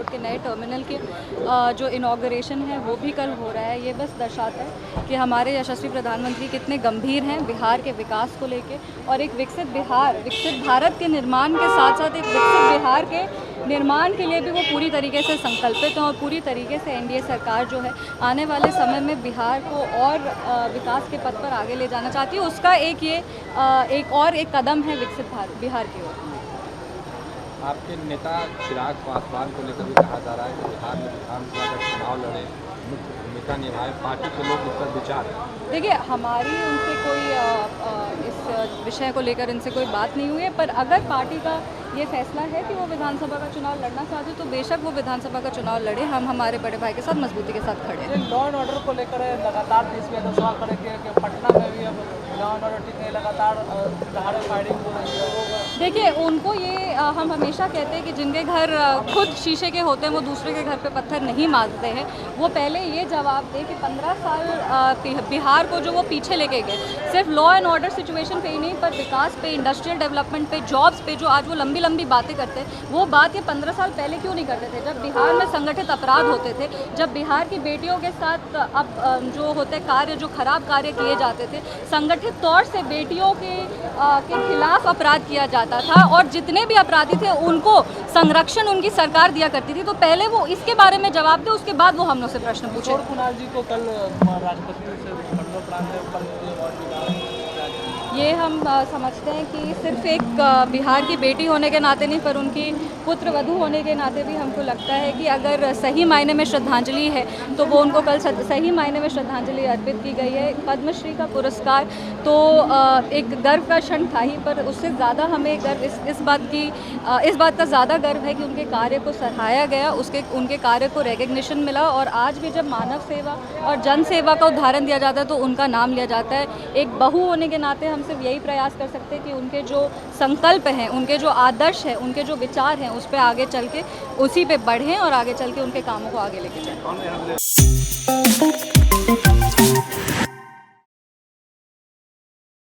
Airport के नए terminal के जो इनॉग्रेशन है वो भी कल हो रहा है। ये बस दर्शाता है कि हमारे यशस्वी प्रधानमंत्री कितने गंभीर हैं बिहार के विकास को लेके, और एक विकसित भारत के निर्माण के साथ साथ एक विकसित बिहार के निर्माण के लिए भी वो पूरी तरीके से संकल्पित हैं। और पूरी तरीके से एनडीए सरकार जो है आने वाले समय में बिहार को और विकास के पथ पर आगे ले जाना चाहती है। उसका एक कदम है विकसित बिहार की ओर। आपके नेता चिराग पासवान को लेकर भी कहा जा रहा है कि बिहार में विधानसभा का चुनाव लड़े, मुख्य भूमिका निभाए, पार्टी के लोग इस पर विचार है। देखिए, हमारी उनसे कोई इस विषय को लेकर इनसे कोई बात नहीं हुई है, पर अगर पार्टी का ये फैसला है कि वो विधानसभा का चुनाव लड़ना चाहते तो बेशक वो विधानसभा का चुनाव लड़े। हम हमारे बड़े भाई के साथ मजबूती के साथ खड़े हैं। लॉ एंड ऑर्डर को लेकर लगातार देश में सवाल करेंगे कि पटना में भी अब लॉ एंड ऑर्डर ठीक नहीं, लगातार फायरिंग हो रही है। देखिए, उनको ये हम हमेशा कहते हैं कि जिनके घर खुद शीशे के होते हैं वो दूसरे के घर पे पत्थर नहीं मारते हैं। वो पहले ये जवाब दे कि 15 साल बिहार को जो वो पीछे लेके गए, सिर्फ लॉ एंड ऑर्डर सिचुएशन पे ही नहीं, पर विकास पे, इंडस्ट्रियल डेवलपमेंट पे, जॉब्स पे जो आज वो लंबी लंबी बातें करते हैं, वो बात ये 15 साल पहले क्यों नहीं करते थे, जब बिहार में संगठित अपराध होते थे, जब बिहार की बेटियों के साथ अब जो होते कार्य, जो खराब कार्य किए जाते थे, संगठित तौर से बेटियों के खिलाफ अपराध किया जाता था, और जितने भी अपराधी थे उनको संरक्षण उनकी सरकार दिया करती थी। तो पहले वो इसके बारे में जवाब दे, उसके बाद वो हम लोग से प्रश्न पूछे। किशोर कुमार जी को कल राष्ट्रपति से ये हम समझते हैं कि सिर्फ एक बिहार की बेटी होने के नाते नहीं, पर उनकी पुत्र वधू होने के नाते भी हमको लगता है कि अगर सही मायने में श्रद्धांजलि है तो वो उनको कल सही मायने में श्रद्धांजलि अर्पित की गई है। पद्मश्री का पुरस्कार तो एक गर्व का क्षण था ही, पर उससे ज़्यादा हमें गर्व इस बात का ज़्यादा गर्व है कि उनके कार्य को सराहाया गया, उनके कार्य को रिकग्निशन मिला। और आज भी जब मानव सेवा और जन सेवा का उदाहरण दिया जाता है तो उनका नाम लिया जाता है। एक बहू होने के नाते हम सिर्फ यही प्रयास कर सकते हैं कि उनके जो संकल्प हैं, उनके जो आदर्श हैं, उनके जो विचार हैं, उस पर आगे चल के उसी पे बढ़ें और आगे चल के उनके कामों को आगे लेके जाएं।